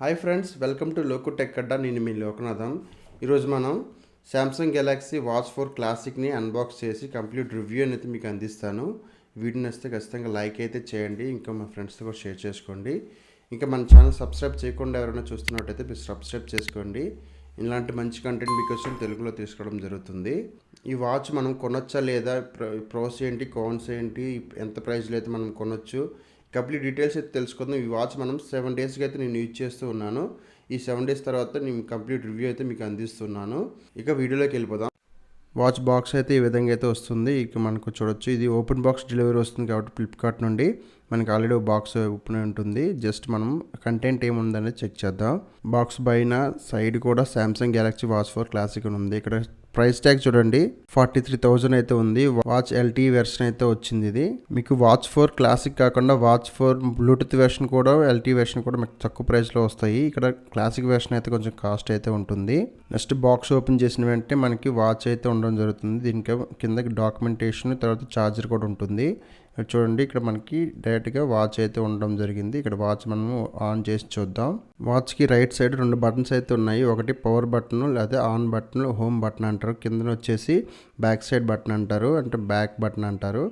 Hi friends, welcome to Loku TechAdda. నేను మీ లోకనాథన్. ఈరోజు మనం సామ్సంగ్ గెలాక్సీ వాచ్ 4 క్లాసిక్ని అన్బాక్స్ చేసి కంప్లీట్ రివ్యూ అనేది మీకు అందిస్తాను. వీడియో నచ్చితే ఖచ్చితంగా లైక్ అయితే చేయండి, ఇంకా మా ఫ్రెండ్స్తో కూడా షేర్ చేసుకోండి. ఇంకా మన ఛానల్ సబ్స్క్రైబ్ చేయకుండా ఎవరైనా చూస్తున్నట్టయితే మీరు సబ్స్క్రైబ్ చేసుకోండి. ఇలాంటి మంచి కంటెంట్ మీకోసం తెలుగులో తీసుకోవడం జరుగుతుంది. ఈ వాచ్ మనం కొనొచ్చా లేదా, ప్రోస్ ఏంటి, కాన్స్ ఏంటి, ఎంత ప్రైస్లో అయితే మనం కొనొచ్చు, కంప్లీట్ డీటెయిల్స్ అయితే తెలుసుకుందాం. ఈ వాచ్ మనం 7 డేస్కి అయితే నేను యూజ్ చేస్తూ ఉన్నాను. ఈ 7 డేస్ తర్వాత నేను కంప్లీట్ రివ్యూ అయితే మీకు అందిస్తున్నాను. ఇక వీడియోలోకి వెళ్ళిపోదాం. వాచ్ బాక్స్ అయితే ఈ విధంగా అయితే వస్తుంది. ఇక మనకు చూడొచ్చు, ఇది ఓపెన్ బాక్స్ డెలివరీ వస్తుంది కాబట్టి ఫ్లిప్కార్ట్ నుండి మనకి ఆల్రెడీ బాక్స్ ఓపెన్ ఉంటుంది. జస్ట్ మనం కంటెంట్ ఏముందనేది చెక్ చేద్దాం. బాక్స్ పైన సైడ్ కూడా సామ్సంగ్ గెలాక్సీ వాచ్ 4 క్లాసిక్ అని ఉంది. ఇక్కడ ప్రైస్ ట్యాగ్ చూడండి, 43,000 అయితే ఉంది. వాచ్ LTE వెర్షన్ అయితే వచ్చింది. ఇది మీకు వాచ్ 4 క్లాసిక్ కాకుండా వాచ్ 4 బ్లూటూత్ వెర్షన్ కూడా, LTE వెర్షన్ కూడా మీకు తక్కువ ప్రైస్లో వస్తాయి. ఇక్కడ క్లాసిక్ వెర్షన్ అయితే కొంచెం కాస్ట్ అయితే ఉంటుంది. నెక్స్ట్ బాక్స్ ఓపెన్ చేసిన వెంటనే మనకి వాచ్ అయితే ఉండడం జరుగుతుంది. దీనికి కింద డాక్యుమెంటేషన్, తర్వాత ఛార్జర్ కూడా ఉంటుంది. చూడండి, ఇక్కడ మనకి డైరెక్ట్గా వాచ్ అయితే ఉండడం జరిగింది. ఇక్కడ వాచ్ మనము ఆన్ చేసి చూద్దాం. వాచ్కి రైట్ సైడ్ 2 బటన్స్ అయితే ఉన్నాయి. ఒకటి పవర్ బటన్, లేదా ఆన్ బటన్, హోమ్ బటన్ అంటారు. కింద వచ్చేసి బ్యాక్ సైడ్ బటన్ అంటారు, అంటే బ్యాక్ బటన్ అంటారు.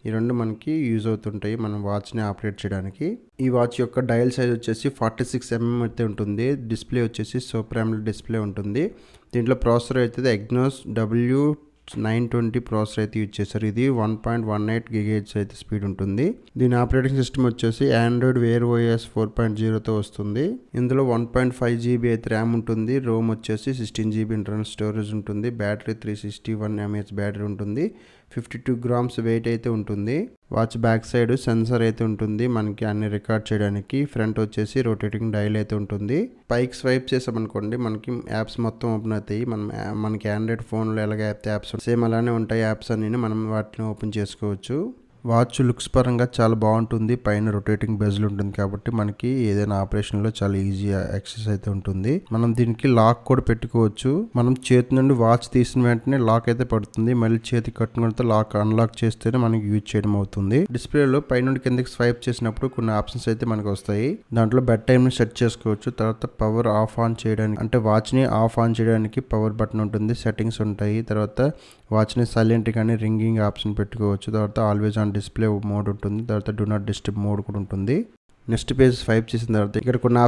ఈ రెండు మనకి యూజ్ అవుతుంటాయి మనం వాచ్ని ఆపరేట్ చేయడానికి. ఈ వాచ్ యొక్క డయల్ సైజ్ వచ్చేసి 46 mm అయితే ఉంటుంది. డిస్ప్లే వచ్చేసి సూపర్ AMOLED డిస్ప్లే ఉంటుంది. దీంట్లో ప్రాసెసర్ అయితే ఎగ్నోస్ W920 ప్రాసెసర్ అయితే యూజ్ చేశారు. ఇది 1.18 GHz అయితే స్పీడ్ ఉంటుంది. దీని ఆపరేటింగ్ సిస్టమ్ వచ్చేసి ఆండ్రాయిడ్ వేర్ OS 4.0తో వస్తుంది. ఇందులో 1.5 GB అయితే ర్యామ్ ఉంటుంది. రోమ్ వచ్చేసి 16 GB ఇంటర్నల్ స్టోరేజ్ ఉంటుంది. బ్యాటరీ 361 mAh బ్యాటరీ ఉంటుంది. 52 grams వెయిట్ అయితే ఉంటుంది. వాచ్ బ్యాక్ సైడ్ సెన్సర్ అయితే ఉంటుంది మనకి అన్ని రికార్డ్ చేయడానికి. ఫ్రంట్ వచ్చేసి రొటేటింగ్ డయల్ అయితే ఉంటుంది. పైకి స్వైప్ చేసామనుకోండి మనకి యాప్స్ మొత్తం ఓపెన్ అవుతాయి. మనకి ఆండ్రాయిడ్ ఫోన్లో ఎలాగ యాప్స్ సేమ్ అలానే ఉంటాయి యాప్స్ అన్ని, మనం వాటిని ఓపెన్ చేసుకోవచ్చు. వాచ్ లుక్స్ పరంగా చాలా బాగుంటుంది. పైన రొటేటింగ్ బెజిల్ ఉంటుంది కాబట్టి మనకి ఏదైనా ఆపరేషన్లో చాలా ఈజీ యాక్సెస్ అయితే ఉంటుంది. మనం దీనికి లాక్ కూడా పెట్టుకోవచ్చు. మనం చేతి నుండి వాచ్ తీసిన వెంటనే లాక్ అయితే పడుతుంది. మళ్ళీ చేతి కట్టుకున్న లాక్ అన్లాక్ చేస్తేనే మనకి యూజ్ చేయడం అవుతుంది. డిస్ప్లేలో పైనుండి కిందకి స్వైప్ చేసినప్పుడు కొన్ని ఆప్షన్స్ అయితే మనకు వస్తాయి. దాంట్లో బెడ్ టైమ్ ని సెట్ చేసుకోవచ్చు. తర్వాత పవర్ ఆఫ్ ఆన్ చేయడానికి, అంటే వాచ్ ని ఆఫ్ ఆన్ చేయడానికి పవర్ బటన్ ఉంటుంది. సెట్టింగ్స్ ఉంటాయి. తర్వాత వాచ్ ని సైలెంట్ కానీ రింగింగ్ ఆప్షన్ పెట్టుకోవచ్చు. తర్వాత ఆల్వేస్ ఆన్ డిస్ప్లే మోడ్ ఉంటుంది. తర్వాత డూ నాట్ డిస్టర్బ్ మోడ్ కూడా ఉంటుంది. నెక్స్ట్ పేజ్ స్వైప్ చేసిన తర్వాత ఇక్కడ కొన్ని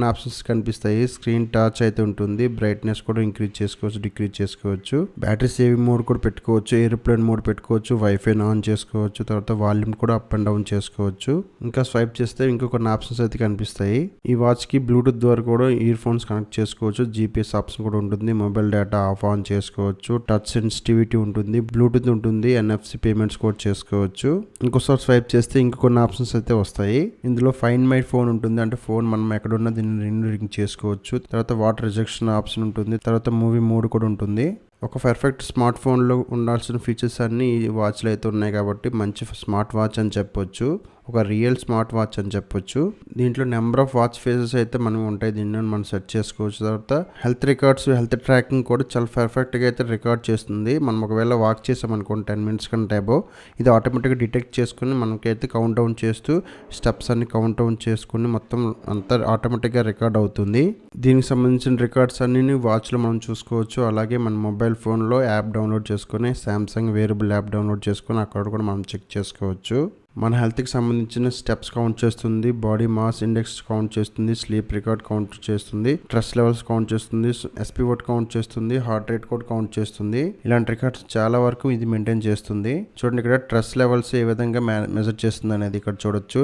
ఆప్షన్స్ కనిపిస్తాయి. స్క్రీన్ టచ్ అయితే ఉంటుంది. బ్రైట్నెస్ కూడా ఇంక్రీజ్ చేసుకోవచ్చు, డిక్రీజ్ చేసుకోవచ్చు. బ్యాటరీ సేవింగ్ మోడ్ కూడా పెట్టుకోవచ్చు. ఏరోప్లేన్ మోడ్ పెట్టుకోవచ్చు. వైఫై ఆన్ చేసుకోవచ్చు. తర్వాత వాల్యూమ్ కూడా అప్ అండ్ డౌన్ చేసుకోవచ్చు. ఇంకా స్వైప్ చేస్తే ఇంకా కొన్ని ఆప్షన్స్ అయితే కనిపిస్తాయి. ఈ వాచ్ కి బ్లూటూత్ ద్వారా కూడా ఇయర్ ఫోన్స్ కనెక్ట్ చేసుకోవచ్చు. GPS ఆప్షన్ కూడా ఉంటుంది. మొబైల్ డేటా ఆఫ్ ఆన్ చేసుకోవచ్చు. టచ్ సెన్సిటివిటీ ఉంటుంది. బ్లూటూత్ ఉంటుంది. NFC పేమెంట్స్ కూడా చేసుకోవచ్చు. ఇంకోసారి స్వైప్ చేస్తే ఇంకా కొన్ని ఆప్షన్స్ అయితే వస్తాయి. ఇందులో ఫైండ్ మై ఫోన్ ఉంటుంది, అంటే ఫోన్ మనం ఎక్కడున్నా దీన్ని రింగ్ చేసుకోవచ్చు. తర్వాత వాటర్ రిజెక్షన్ ఆప్షన్ ఉంటుంది. తర్వాత మూవీ మోడ్ కూడా ఉంటుంది. ఒక పర్ఫెక్ట్ స్మార్ట్ ఫోన్లో ఉండాల్సిన ఫీచర్స్ అన్నీ ఈ వాచ్లో అయితే ఉన్నాయి కాబట్టి మంచి స్మార్ట్ వాచ్ అని చెప్పొచ్చు. ఒక రియల్ స్మార్ట్ వాచ్ అని చెప్పొచ్చు. దీంట్లో నెంబర్ ఆఫ్ వాచ్ ఫేజెస్ అయితే మనం ఉంటాయి. దీన్ని మనం సెట్ చేసుకోవచ్చు. తర్వాత హెల్త్ రికార్డ్స్, హెల్త్ ట్రాకింగ్ కూడా చాలా పర్ఫెక్ట్గా అయితే రికార్డ్ చేస్తుంది. మనం ఒకవేళ వాక్ చేసామనుకోండి 10 minutes కంటే అబో, ఇది ఆటోమేటిక్గా డిటెక్ట్ చేసుకుని మనకైతే కౌంట్ డౌన్ చేస్తూ స్టెప్స్ అన్ని కౌంట్ డౌన్ చేసుకుని మొత్తం అంతా ఆటోమేటిక్గా రికార్డ్ అవుతుంది. దీనికి సంబంధించిన రికార్డ్స్ అన్ని వాచ్లో మనం చూసుకోవచ్చు. అలాగే మన మొబైల్ ఫోన్లో యాప్ డౌన్లోడ్ చేసుకుని, సామ్సంగ్ వేరబుల్ యాప్ డౌన్లోడ్ చేసుకుని అక్కడ కూడా మనం చెక్ చేసుకోవచ్చు. మన హెల్త్కి సంబంధించిన స్టెప్స్ కౌంట్ చేస్తుంది. బాడీ మాస్ ఇండెక్స్ కౌంట్ చేస్తుంది. స్లీప్ రికార్డ్ కౌంట్ చేస్తుంది. స్ట్రెస్ లెవెల్స్ కౌంట్ చేస్తుంది. SpO2 కౌంట్ చేస్తుంది. హార్ట్ రేట్ కూడా కౌంట్ చేస్తుంది. ఇలాంటి రికార్డ్స్ చాలా వరకు ఇది మెయింటైన్ చేస్తుంది. చూడండి, ఇక్కడ స్ట్రెస్ లెవెల్స్ ఏ విధంగా మెజర్ చేస్తుంది అనేది ఇక్కడ చూడొచ్చు.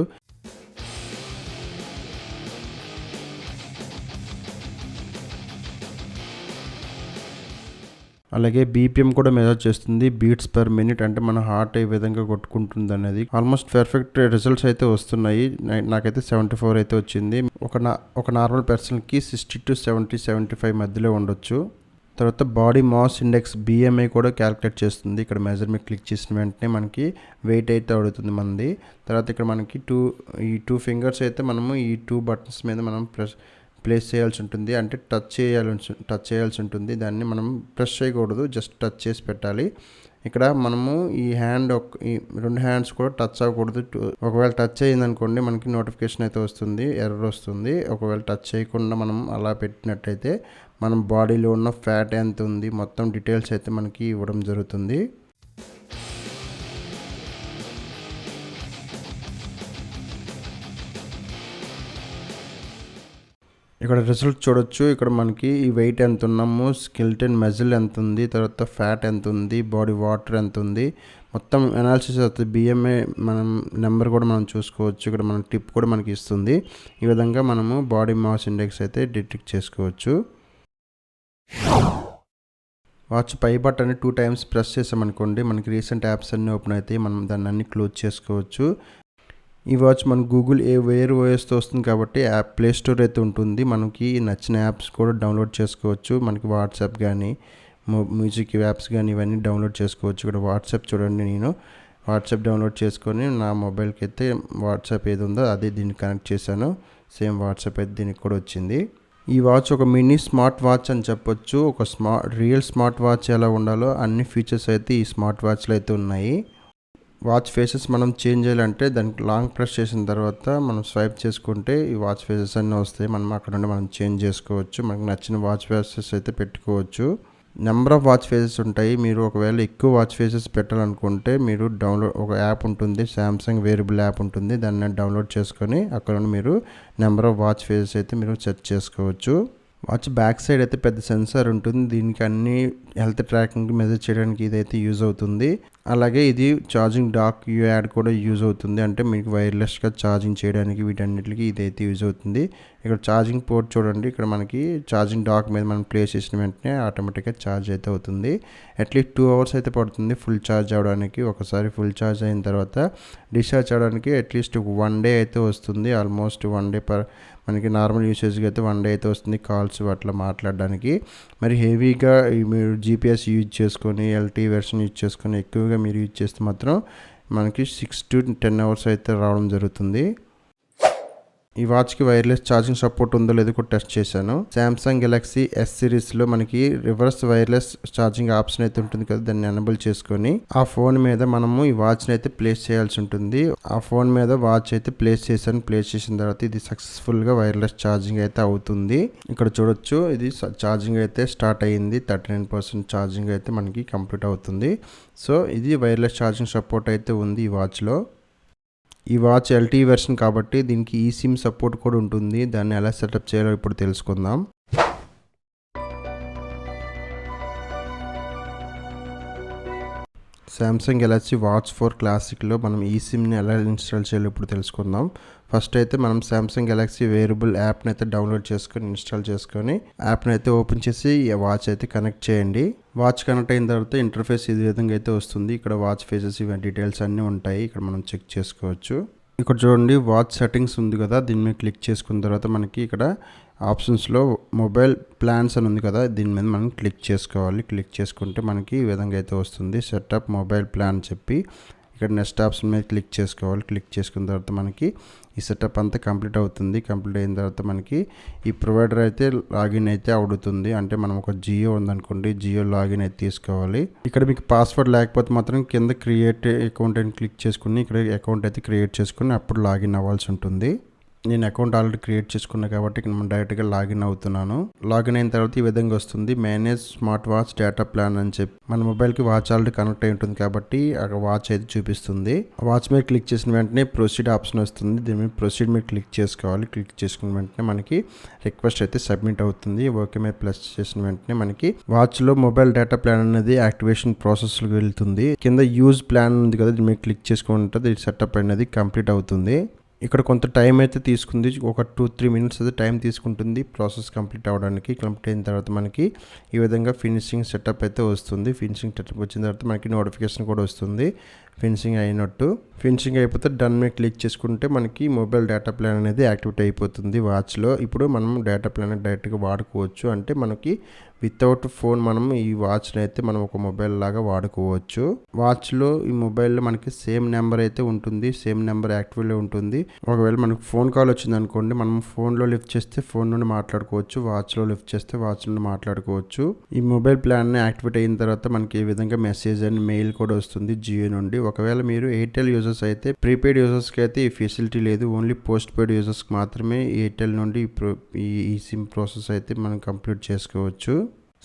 అలాగే BPM కూడా మెజర్ చేస్తుంది. బీట్స్ పర్ మినిట్, అంటే మన హార్ట్ ఏ విధంగా కొట్టుకుంటుంది అనేది. ఆల్మోస్ట్ పర్ఫెక్ట్ రిజల్ట్స్ అయితే వస్తున్నాయి. నాకైతే 74 అయితే వచ్చింది. ఒక నార్మల్ పర్సన్కి 60 to 70, 75 మధ్యలో ఉండొచ్చు. తర్వాత బాడీ మాస్ ఇండెక్స్ BMI కూడా క్యాలిక్యులేట్ చేస్తుంది. ఇక్కడ మెజర్ మీద క్లిక్ చేసిన వెంటనే మనకి వెయిట్ అయితే అడుగుతుంది మనది. తర్వాత ఇక్కడ మనకి ఈ 2 ఫింగర్స్ అయితే మనము ఈ 2 బటన్స్ మీద మనం ప్లేస్ చేయాల్సి ఉంటుంది, అంటే టచ్ చేయాల్సి ఉంటుంది. దాన్ని మనం ప్రెస్ చేయకూడదు, జస్ట్ టచ్ చేసి పెట్టాలి. ఇక్కడ మనము ఈ రెండు హ్యాండ్స్ కూడా టచ్ అవ్వకూడదు. ఒకవేళ టచ్ అయ్యిందనుకోండి మనకి నోటిఫికేషన్ అయితే వస్తుంది, ఎర్రర్ వస్తుంది. ఒకవేళ టచ్ చేయకుండా మనం అలా పెట్టినట్టయితే మనం బాడీలో ఉన్న ఫ్యాట్ ఎంత ఉంది మొత్తం డీటెయిల్స్ అయితే మనకి ఇవ్వడం జరుగుతుంది. ఇక్కడ రిజల్ట్ చూడొచ్చు. ఇక్కడ మనకి ఈ వెయిట్ ఎంత ఉన్నాము, స్కెలిటన్ మజిల్ ఎంత ఉంది, తర్వాత ఫ్యాట్ ఎంత ఉంది, బాడీ వాటర్ ఎంత ఉంది, మొత్తం అనాలిసిస్ అవుతుంది. బిఎంఐ మనం నెంబర్ కూడా మనం చూసుకోవచ్చు. ఇక్కడ మన టిప్ కూడా మనకి ఇస్తుంది. ఈ విధంగా మనము బాడీ మాస్ ఇండెక్స్ అయితే డిటెక్ట్ చేసుకోవచ్చు. వాచ్ పై బటన్ని 2 times ప్రెస్ చేసామనుకోండి మనకి రీసెంట్ యాప్స్ అన్నీ ఓపెన్ అవుతాయి. మనం దాన్ని అన్ని క్లోజ్ చేసుకోవచ్చు. ఈ వాచ్ మన గూగుల్ వేర్ ఓఎస్తో వస్తుంది కాబట్టి యాప్ ప్లే స్టోర్ అయితే ఉంటుంది. మనకి నచ్చిన యాప్స్ కూడా డౌన్లోడ్ చేసుకోవచ్చు. మనకి వాట్సాప్ కానీ మ్యూజిక్ యాప్స్ కానీ ఇవన్నీ డౌన్లోడ్ చేసుకోవచ్చు. ఇక్కడ వాట్సాప్ చూడండి, నేను వాట్సాప్ డౌన్లోడ్ చేసుకొని నా మొబైల్కి అయితే వాట్సాప్ ఏది ఉందో అదే దీన్ని కనెక్ట్ చేశాను. సేమ్ వాట్సాప్ అయితే దీనికి కూడా వచ్చింది. ఈ వాచ్ ఒక మినీ స్మార్ట్ వాచ్ అని చెప్పొచ్చు. ఒక రియల్ స్మార్ట్ వాచ్ ఎలా ఉండాలో అన్ని ఫీచర్స్ అయితే ఈ స్మార్ట్ వాచ్లో అయితే ఉన్నాయి. వాచ్ ఫేసెస్ మనం చేంజ్ చేయాలంటే దానికి లాంగ్ ప్రెస్ చేసిన తర్వాత మనం స్వైప్ చేసుకుంటే ఈ వాచ్ ఫేసెస్ అన్నీ వస్తాయి. మనం అక్కడ నుండి మనం చేంజ్ చేసుకోవచ్చు. మనకు నచ్చిన వాచ్ ఫేసెస్ అయితే పెట్టుకోవచ్చు. నెంబర్ ఆఫ్ వాచ్ ఫేసెస్ ఉంటాయి. మీరు ఒకవేళ ఎక్కువ వాచ్ ఫేసెస్ పెట్టాలనుకుంటే మీరు ఒక యాప్ ఉంటుంది, సామ్సంగ్ వేరియబుల్ యాప్ ఉంటుంది. దాన్ని డౌన్లోడ్ చేసుకొని అక్కడ నుండి మీరు నెంబర్ ఆఫ్ వాచ్ ఫేసెస్ అయితే మీరు సెట్ చేసుకోవచ్చు. వాచ్ బ్యాక్ సైడ్ అయితే పెద్ద సెన్సార్ ఉంటుంది. దీనికి అన్ని హెల్త్ ట్రాకింగ్ మెజర్ చేయడానికి ఇదైతే యూజ్ అవుతుంది. అలాగే ఇది ఛార్జింగ్ డాక్ యాడ్ కూడా యూజ్ అవుతుంది. అంటే మీకు వైర్లెస్గా ఛార్జింగ్ చేయడానికి వీటన్నిటికి ఇదైతే యూజ్ అవుతుంది. ఇక్కడ ఛార్జింగ్ పోర్ట్ చూడండి. ఇక్కడ మనకి ఛార్జింగ్ డాక్ మీద మనం ప్లేస్ చేసిన వెంటనే ఆటోమేటిక్గా ఛార్జ్ అయితే అవుతుంది. అట్లీస్ట్ 2 hours అయితే పడుతుంది ఫుల్ ఛార్జ్ అవ్వడానికి. ఒకసారి ఫుల్ ఛార్జ్ అయిన తర్వాత డిశ్చార్జ్ అవ్వడానికి అట్లీస్ట్ 1 day అయితే వస్తుంది. ఆల్మోస్ట్ 1 day మనకి నార్మల్ యూసేజ్కి అయితే 1 day అయితే వస్తుంది కాల్స్ అట్లా మాట్లాడడానికి. మరి హెవీగా మీరు జీపీఎస్ యూజ్ చేసుకొని LTE వెర్షన్ యూజ్ చేసుకొని ఎక్కువగా మీరు యూజ్ చేస్తే మాత్రం మనకి 6 to 10 hours అయితే రావడం జరుగుతుంది. ఈ వాచ్కి వైర్లెస్ ఛార్జింగ్ సపోర్ట్ ఉందో లేదో కూడా టెస్ట్ చేశాను. సామ్సంగ్ గెలాక్సీ S సిరీస్లో మనకి రివర్స్ వైర్లెస్ ఛార్జింగ్ ఆప్షన్ అయితే ఉంటుంది కదా, దాన్ని ఎనేబుల్ చేసుకొని ఆ ఫోన్ మీద మనము ఈ వాచ్ని అయితే ప్లేస్ చేయాల్సి ఉంటుంది. ఆ ఫోన్ మీద వాచ్ అయితే ప్లేస్ చేశాను. ప్లేస్ చేసిన తర్వాత ఇది సక్సెస్ఫుల్గా వైర్లెస్ ఛార్జింగ్ అయితే అవుతుంది. ఇక్కడ చూడొచ్చు, ఇది ఛార్జింగ్ అయితే స్టార్ట్ అయ్యింది. 39% ఛార్జింగ్ అయితే మనకి కంప్లీట్ అవుతుంది. సో ఇది వైర్లెస్ ఛార్జింగ్ సపోర్ట్ అయితే ఉంది ఈ వాచ్లో. ఈ వాచ్ LTE వెర్షన్ కాబట్టి దీనికి eSIM సపోర్ట్ కూడా ఉంటుంది. దాన్ని ఎలా సెటప్ చేయాలో ఇప్పుడు తెలుసుకుందాం. సామ్సంగ్ గెలాక్సీ వాచ్ 4 క్లాసిక్లో మనం eSIMని ఎలా ఇన్స్టాల్ చేయాలో ఇప్పుడు తెలుసుకుందాం. ఫస్ట్ అయితే మనం సామ్సంగ్ గెలాక్సీ వేరియబుల్ యాప్ని అయితే డౌన్లోడ్ చేసుకొని ఇన్స్టాల్ చేసుకొని యాప్ని అయితే ఓపెన్ చేసి ఈ వాచ్ అయితే కనెక్ట్ చేయండి. వాచ్ కనెక్ట్ అయిన తర్వాత ఇంటర్ఫేస్ ఈ విధంగా అయితే వస్తుంది. ఇక్కడ వాచ్ ఫేసెస్ ఇవన్నీ డీటెయిల్స్ అన్నీ ఉంటాయి. ఇక్కడ మనం చెక్ చేసుకోవచ్చు. ఇక్కడ చూడండి, వాచ్ సెట్టింగ్స్ ఉంది కదా, దీని మీద క్లిక్ చేసుకున్న తర్వాత మనకి ఇక్కడ ఆప్షన్స్లో మొబైల్ ప్లాన్స్ అని ఉంది కదా, దీని మీద మనం క్లిక్ చేసుకోవాలి. క్లిక్ చేసుకుంటే మనకి ఈ విధంగా అయితే వస్తుంది, సెటప్ మొబైల్ ప్లాన్ చెప్పి. ఇక్కడ నెక్స్ట్ ఆప్షన్ మీద క్లిక్ చేసుకోవాలి. క్లిక్ చేసుకున్న తర్వాత మనకి ఈ సెటప్ అంతా కంప్లీట్ అవుతుంది. కంప్లీట్ అయిన తర్వాత మనకి ఈ ప్రొవైడర్ అయితే లాగిన్ అయితే అవుతుంది. అంటే మనం ఒక జియో ఉందనుకోండి, జియో లాగిన్ అయితే తీసుకోవాలి. ఇక్కడ మీకు పాస్వర్డ్ లేకపోతే మాత్రం కింద క్రియేట్ అకౌంట్ అని క్లిక్ చేసుకుని ఇక్కడ అకౌంట్ అయితే క్రియేట్ చేసుకుని అప్పుడు లాగిన్ అవ్వాల్సి ఉంటుంది. నేను అకౌంట్ ఆల్రెడీ క్రియేట్ చేసుకున్నా కాబట్టి నేను డైరెక్ట్గా లాగిన్ అవుతున్నాను. లాగిన్ అయిన తర్వాత ఈ విధంగా వస్తుంది, manage smart watch data plan అని చెప్పి. మన మొబైల్కి వాచ్ ఆల్రెడీ కనెక్ట్ అయి ఉంటుంది కాబట్టి అక్కడ వాచ్ అయితే చూపిస్తుంది. వాచ్ మీద క్లిక్ చేసిన వెంటనే ప్రొసీడ్ ఆప్షన్ వస్తుంది. దీని మీద ప్రొసీడ్ మీద క్లిక్ చేసుకోవాలి. క్లిక్ చేసుకున్న వెంటనే మనకి రిక్వెస్ట్ అయితే సబ్మిట్ అవుతుంది. ఓకే మీద ప్లస్ చేసిన వెంటనే మనకి వాచ్లో మొబైల్ డేటా ప్లాన్ అనేది యాక్టివేషన్ ప్రాసెస్లోకి వెళ్తుంది. కింద యూజ్ ప్లాన్ ఉంది కదా, దీని మీద క్లిక్ చేసుకుంటే సెటప్ అనేది కంప్లీట్ అవుతుంది. ఇక్కడ కొంత టైం అయితే తీసుకుంది, ఒక 2-3 minutes అయితే టైం తీసుకుంటుంది ప్రాసెస్ కంప్లీట్ అవ్వడానికి. కంప్లీట్ అయిన తర్వాత మనకి ఈ విధంగా ఫినిషింగ్ సెటప్ అయితే వస్తుంది. ఫినిషింగ్ సెటప్ వచ్చిన తర్వాత మనకి నోటిఫికేషన్ కూడా వస్తుంది ఫినిషింగ్ అయినట్టు. ఫినిషింగ్ అయిపోతే డన్ మీద క్లిక్ చేసుకుంటే మనకి మొబైల్ డేటా ప్లాన్ అనేది యాక్టివేట్ అయిపోతుంది వాచ్లో. ఇప్పుడు మనం డేటా ప్లాన్ డైరెక్ట్గా వాడుకోవచ్చు. అంటే మనకి వితౌట్ ఫోన్ మనం ఈ వాచ్ని అయితే మనం ఒక మొబైల్ లాగా వాడుకోవచ్చు. వాచ్లో ఈ మొబైల్లో మనకి సేమ్ నెంబర్ అయితే ఉంటుంది, సేమ్ నెంబర్ యాక్టివ్లో ఉంటుంది. ఒకవేళ మనకు ఫోన్ కాల్ వచ్చింది అనుకోండి, మనం ఫోన్లో లిఫ్ట్ చేస్తే ఫోన్ నుండి మాట్లాడుకోవచ్చు, వాచ్లో లిఫ్ట్ చేస్తే వాచ్ నుండి మాట్లాడుకోవచ్చు. ఈ మొబైల్ ప్లాన్ని యాక్టివేట్ అయిన తర్వాత మనకి ఈ విధంగా మెసేజ్ అండ్ మెయిల్ కూడా వస్తుంది జియో నుండి. ఒకవేళ మీరు ఎయిర్టెల్ యూజర్స్ అయితే, ప్రీపెయిడ్ యూజర్స్కి అయితే ఈ ఫెసిలిటీ లేదు, ఓన్లీ పోస్ట్ పెయిడ్ యూజర్స్కి మాత్రమే ఎయిర్టెల్ నుండి ఈ సిమ్ ప్రాసెస్ అయితే మనం కంప్లీట్ చేసుకోవచ్చు.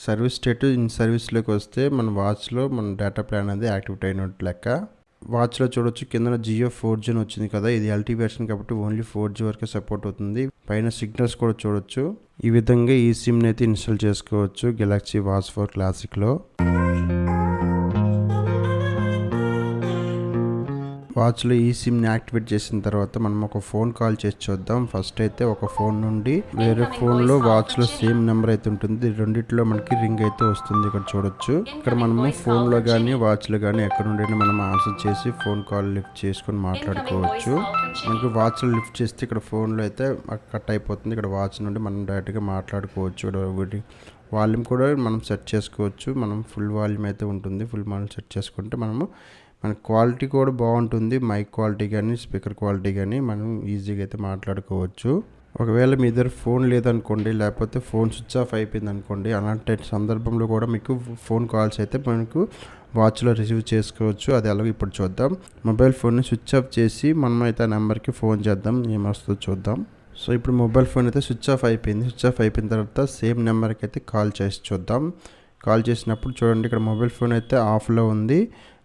సర్వీస్ స్టేటస్ ఇన్ సర్వీస్లోకి వస్తే మన వాచ్లో మన డేటా ప్లాన్ అనేది యాక్టివేట్ అయినట్టు లెక్క. వాచ్లో చూడొచ్చు కింద జియో 4G అని వచ్చింది కదా, ఇది LTE వెర్షన్ కాబట్టి ఓన్లీ 4G వరకే సపోర్ట్ అవుతుంది. పైన సిగ్నల్స్ కూడా చూడొచ్చు. ఈ విధంగా ఈ సిమ్ని అయితే ఇన్స్టాల్ చేసుకోవచ్చు గెలాక్సీ వాచ్ 4 క్లాసిక్లో. వాచ్లో ఈ సిమ్ని యాక్టివేట్ చేసిన తర్వాత మనం ఒక ఫోన్ కాల్ చేసి చూద్దాం. ఫస్ట్ అయితే ఒక ఫోన్ నుండి వేరే ఫోన్లో వాచ్లో సేమ్ నెంబర్ అయితే ఉంటుంది, రెండిట్లో మనకి రింగ్ అయితే వస్తుంది. ఇక్కడ చూడొచ్చు. ఇక్కడ మనము ఫోన్లో కానీ వాచ్లో కానీ ఎక్కడ నుండి మనం ఆన్సర్ చేసి ఫోన్ కాల్ లిఫ్ట్ చేసుకొని మాట్లాడుకోవచ్చు. మనకి వాచ్లో లిఫ్ట్ చేస్తే ఇక్కడ ఫోన్లో అయితే కట్ అయిపోతుంది, ఇక్కడ వాచ్ నుండి మనం డైరెక్ట్గా మాట్లాడుకోవచ్చు. ఇక్కడ వాల్యూమ్ కూడా మనం సెట్ చేసుకోవచ్చు. మనం ఫుల్ వాల్యూమ్ అయితే ఉంటుంది, ఫుల్ వాల్యూమ్ సెట్ చేసుకుంటే మన క్వాలిటీ కూడా బాగుంటుంది, మైక్ క్వాలిటీ కానీ స్పీకర్ క్వాలిటీ కానీ మనం ఈజీగా అయితే మాట్లాడుకోవచ్చు. ఒకవేళ మీ దగ్గర ఫోన్ లేదనుకోండి, లేకపోతే ఫోన్ స్విచ్ ఆఫ్ అయిపోయింది అనుకోండి, అలాంటి సందర్భంలో కూడా మీకు ఫోన్ కాల్స్ అయితే మనకు వాచ్లో రిసీవ్ చేసుకోవచ్చు. అది ఎలాగో ఇప్పుడు చూద్దాం. మొబైల్ ఫోన్ని స్విచ్ ఆఫ్ చేసి మనం అయితే ఆ నెంబర్కి ఫోన్ చేద్దాం, ఏమొస్తుందో చూద్దాం. సో ఇప్పుడు మొబైల్ ఫోన్ అయితే స్విచ్ ఆఫ్ అయిపోయింది. స్విచ్ ఆఫ్ అయిపోయిన తర్వాత సేమ్ నెంబర్కి అయితే కాల్ చేసి చూద్దాం. కాల్ చేసినప్పుడు చూడండి, ఇక్కడ మొబైల్ ఫోన్ అయితే ఆఫ్లో ఉంది,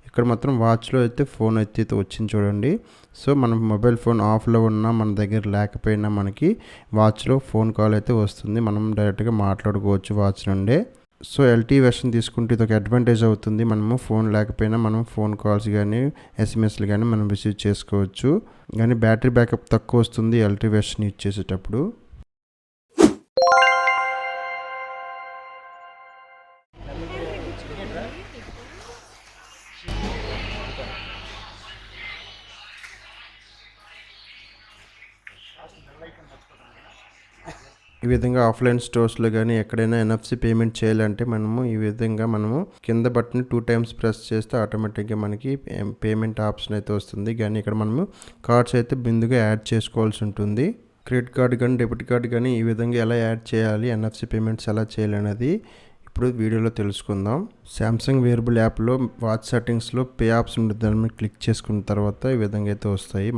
ఇక్కడ మాత్రం వాచ్లో అయితే ఫోన్ అయితే వచ్చింది చూడండి. సో మనం మొబైల్ ఫోన్ ఆఫ్లో ఉన్నా, మన దగ్గర లేకపోయినా మనకి వాచ్లో ఫోన్ కాల్ అయితే వస్తుంది, మనం డైరెక్ట్గా మాట్లాడుకోవచ్చు వాచ్ నుండే. సో LTE వెర్షన్ తీసుకుంటే ఇది ఒక అడ్వాంటేజ్ అవుతుంది. మనము ఫోన్ లేకపోయినా మనం ఫోన్ కాల్స్ కానీ SMS కానీ మనం రిసీవ్ చేసుకోవచ్చు. కానీ బ్యాటరీ బ్యాకప్ తక్కువ వస్తుంది LTE వెర్షన్ యూజ్ చేసేటప్పుడు. ఈ విధంగా ఆఫ్లైన్ స్టోర్స్లో కానీ ఎక్కడైనా NFC పేమెంట్ చేయాలంటే ఈ విధంగా మనము కింద బటన్ 2 times ప్రెస్ చేస్తే ఆటోమేటిక్గా మనకి పేమెంట్ ఆప్షన్ అయితే వస్తుంది. కానీ ఇక్కడ మనము కార్డ్స్ అయితే బిందుగా యాడ్ చేసుకోవాల్సి ఉంటుంది. క్రెడిట్ కార్డ్ కానీ డెబిట్ కార్డ్ కానీ ఈ విధంగా ఎలా యాడ్ చేయాలి, NFC పేమెంట్స్ ఎలా చేయాలనేది ఇప్పుడు వీడియోలో తెలుసుకుందాం. సామ్సంగ్ వేరబుల్ యాప్లో వాచ్ సెట్టింగ్స్లో పే ఆప్షన్ ఉంటుంది, దాని మీద క్లిక్ చేసుకున్న తర్వాత ఈ విధంగా అయితే వస్తాయి.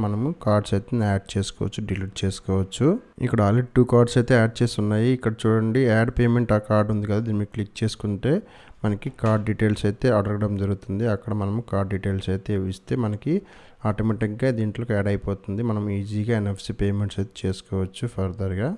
మనము కార్డ్స్ అయితే యాడ్ చేసుకోవచ్చు, డిలీట్ చేసుకోవచ్చు. ఇక్కడ ఆల్రెడీ 2 కార్డ్స్ అయితే యాడ్ చేసి ఉన్నాయి. ఇక్కడ చూడండి, యాడ్ పేమెంట్ ఆ కార్డ్ ఉంది కదా, దీన్ని మీద క్లిక్ చేసుకుంటే మనకి కార్డ్ డీటెయిల్స్ అయితే అడగడం జరుగుతుంది. అక్కడ మనము కార్డ్ డీటెయిల్స్ అయితే ఇస్తే మనకి ఆటోమేటిక్గా దీంట్లోకి యాడ్ అయిపోతుంది. మనం ఈజీగా NFC పేమెంట్స్ అయితే చేసుకోవచ్చు ఫర్దర్గా.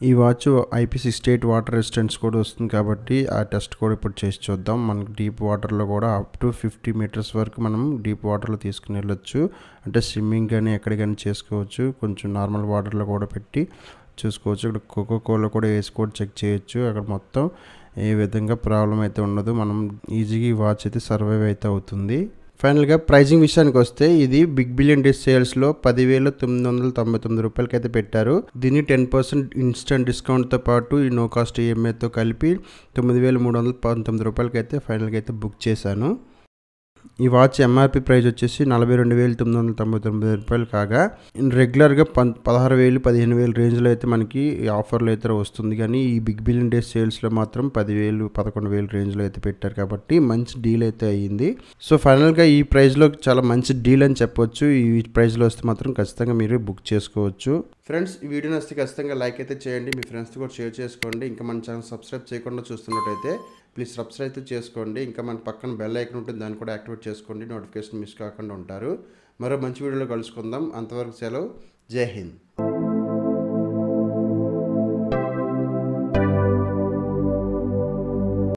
ఈ వాచ్ IP68 వాటర్ రెసిస్టెన్స్ కూడా వస్తుంది కాబట్టి ఆ టెస్ట్ కూడా ఇప్పుడు చేసి చూద్దాం. మనకి డీప్ వాటర్లో కూడా అప్ టు 50 meters వరకు మనం డీప్ వాటర్లో తీసుకుని వెళ్ళొచ్చు. అంటే స్విమ్మింగ్ కానీ ఎక్కడ కానీ చేసుకోవచ్చు. కొంచెం నార్మల్ వాటర్లో కూడా పెట్టి చూసుకోవచ్చు. ఇక్కడ కోకోకోలా కూడా వేసి కూడా చెక్ చేయొచ్చు. అక్కడ మొత్తం ఏ విధంగా ప్రాబ్లం అయితే ఉండదు, మనం ఈజీగా ఈ వాచ్ అయితే సర్వైవ్ అయితే అవుతుంది. ఫైనల్గా ప్రైజింగ్ విషయానికి వస్తే ఇది బిగ్ బిలియన్ డే సేల్స్లో 10,999 రూపాయలకి అయితే పెట్టారు. దీన్ని 10% ఇన్స్టెంట్ డిస్కౌంట్తో పాటు ఈ నో కాస్ట్ EMIతో కలిపి 9,319 రూపాయలకి అయితే ఫైనల్గా అయితే బుక్ చేశాను. ఈ వాచ్ MRP ప్రైస్ వచ్చేసి 42,999 రూపాయలు కాగా రెగ్యులర్గా 16,000 15,000 రేంజ్లో అయితే మనకి ఆఫర్లో అయితే వస్తుంది. కానీ ఈ బిగ్ బిలియన్ డే సేల్స్లో మాత్రం 10,000 11,000 రేంజ్లో అయితే పెట్టారు కాబట్టి మంచి డీల్ అయితే అయ్యింది. సో ఫైనల్గా ఈ ప్రైస్లో చాలా మంచి డీల్ అని చెప్పొచ్చు. ఈ ప్రైస్లో వస్తే మాత్రం ఖచ్చితంగా మీరు బుక్ చేసుకోవచ్చు. ఫ్రెండ్స్, ఈ వీడియో నచ్చితే ఖచ్చితంగా లైక్ అయితే చేయండి, మీ ఫ్రెండ్స్తో కూడా షేర్ చేసుకోండి. ఇంకా మన ఛానల్ సబ్స్క్రైబ్ చేయకుండా చూస్తున్నట్టయితే ప్లీజ్ సబ్స్క్రైబ్ అయితే చేసుకోండి. ఇంకా మన పక్కన బెల్ ఐకాన్ ఉంటుంది, దాన్ని కూడా యాక్టివేట్ చేసుకోండి, నోటిఫికేషన్ మిస్ కాకుండా ఉంటారు. మరో మంచి వీడియోలో కలుసుకుందాం. అంతవరకు సెలవు. జై హింద్.